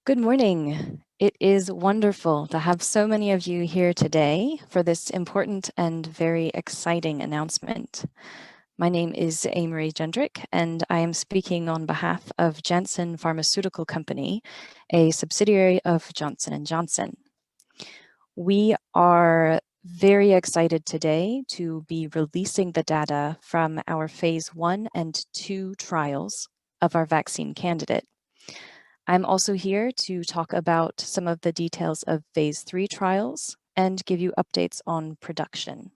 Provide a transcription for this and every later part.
Good morning. It is wonderful to have so many of you here today for this important and very exciting announcement. My name is Amory Jendrick, and I am speaking on behalf of Janssen Pharmaceutical Company, a subsidiary of Johnson & Johnson. We are very excited today to be releasing the data from our phase 1 and 2 trials of our vaccine candidate. I'm also here to talk about some of the details of phase 3 trials and give you updates on production.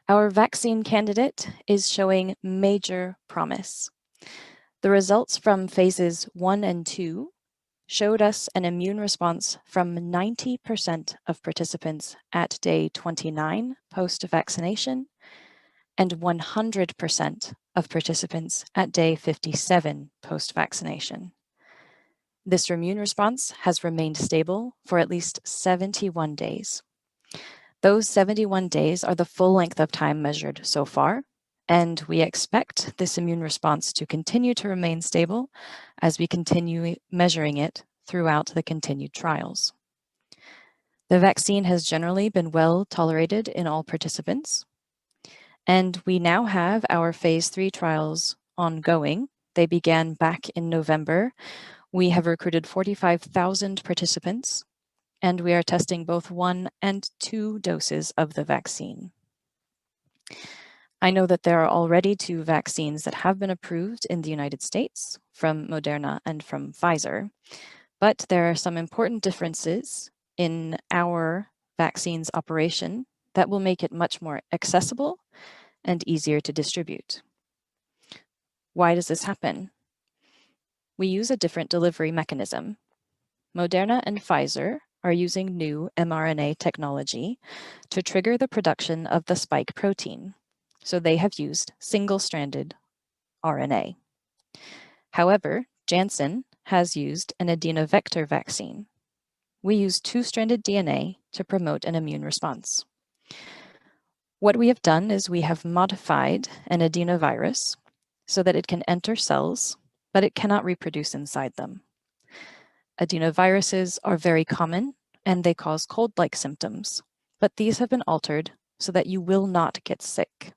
Our vaccine candidate is showing major promise. The results from phases 1 and 2 showed us an immune response from 90% of participants at day 29 post-vaccination and 100% of participants at day 57 post-vaccination. This immune response has remained stable for at least 71 days. Those 71 days are the full length of time measured so far, and we expect this immune response to continue to remain stable as we continue measuring it throughout the continued trials. The vaccine has generally been well tolerated in all participants, and we now have our phase 3 trials ongoing. They began back in November. We have recruited 45,000 participants, and we are testing both 1 and 2 doses of the vaccine. I know that there are already 2 vaccines that have been approved in the United States from Moderna and from Pfizer, but there are some important differences in our vaccine's operation that will make it much more accessible and easier to distribute. Why does this happen? We use a different delivery mechanism. Moderna and Pfizer are using new mRNA technology to trigger the production of the spike protein. So they have used single-stranded RNA. However, Janssen has used an adenovector vaccine. We use two-stranded DNA to promote an immune response. What we have done is we have modified an adenovirus so that it can enter cells, but it cannot reproduce inside them. Adenoviruses are very common and they cause cold-like symptoms, but these have been altered so that you will not get sick.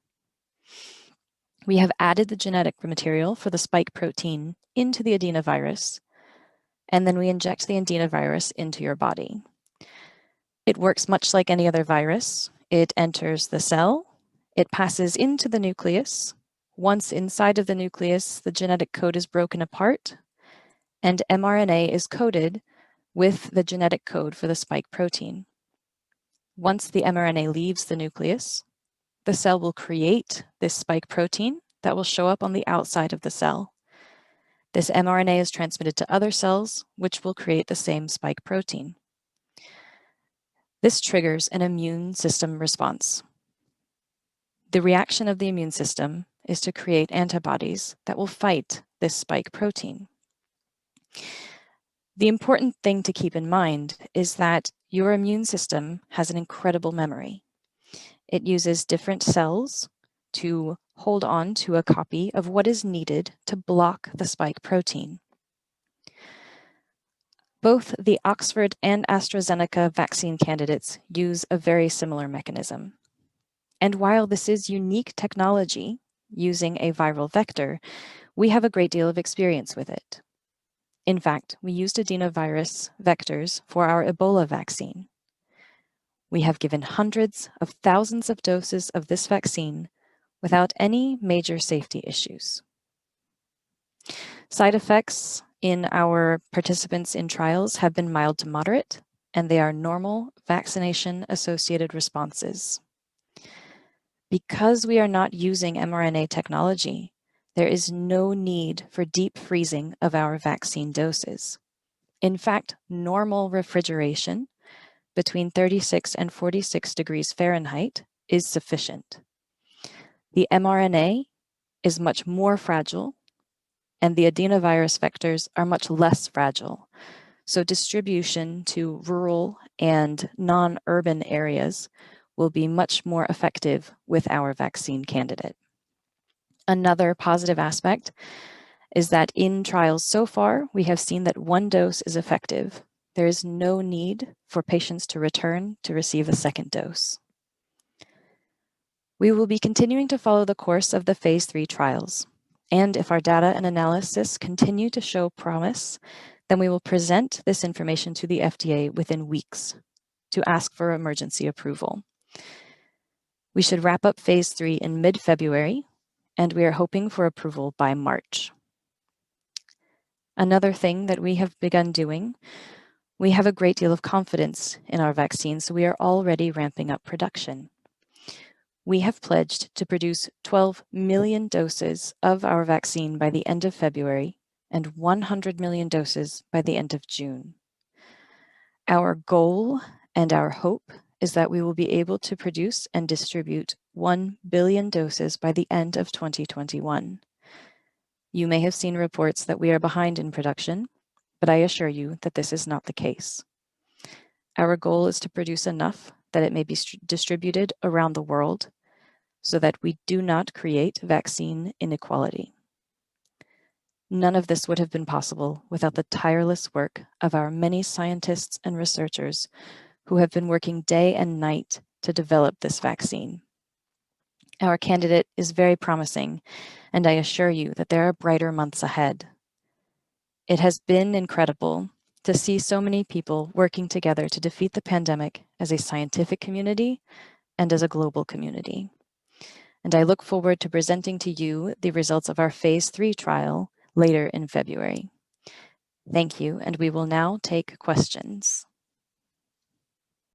We have added the genetic material for the spike protein into the adenovirus, and then we inject the adenovirus into your body. It works much like any other virus. It enters the cell, it passes into the nucleus. Once inside of the nucleus, the genetic code is broken apart, and mRNA is coded with the genetic code for the spike protein. Once the mRNA leaves the nucleus, the cell will create this spike protein that will show up on the outside of the cell. This mRNA is transmitted to other cells, which will create the same spike protein. This triggers an immune system response. The reaction of the immune system is to create antibodies that will fight this spike protein. The important thing to keep in mind is that your immune system has an incredible memory. It uses different cells to hold on to a copy of what is needed to block the spike protein. Both the Oxford and AstraZeneca vaccine candidates use a very similar mechanism. And while this is unique technology, using a viral vector, we have a great deal of experience with it. In fact, we used adenovirus vectors for our Ebola vaccine. We have given hundreds of thousands of doses of this vaccine without any major safety issues. Side effects in our participants in trials have been mild to moderate, and they are normal vaccination-associated responses. Because we are not using mRNA technology, there is no need for deep freezing of our vaccine doses. In fact, normal refrigeration between 36 and 46 degrees Fahrenheit is sufficient. The mRNA is much more fragile, and the adenovirus vectors are much less fragile. So distribution to rural and non-urban areas will be much more effective with our vaccine candidate. Another positive aspect is that in trials so far, we have seen that one dose is effective. There is no need for patients to return to receive a second dose. We will be continuing to follow the course of the phase 3 trials, and if our data and analysis continue to show promise, then we will present this information to the FDA within weeks to ask for emergency approval. We should wrap up phase 3 in mid-February, and we are hoping for approval by March. Another thing that we have begun doing, we have a great deal of confidence in our vaccine, so we are already ramping up production. We have pledged to produce 12 million doses of our vaccine by the end of February and 100 million doses by the end of June. Our goal and our hope is that we will be able to produce and distribute 1 billion doses by the end of 2021. You may have seen reports that we are behind in production, but I assure you that this is not the case. Our goal is to produce enough that it may be distributed around the world so that we do not create vaccine inequality. None of this would have been possible without the tireless work of our many scientists and researchers who have been working day and night to develop this vaccine. Our candidate is very promising, and I assure you that there are brighter months ahead. It has been incredible to see so many people working together to defeat the pandemic as a scientific community and as a global community. And I look forward to presenting to you the results of our phase 3 trial later in February. Thank you, and we will now take questions.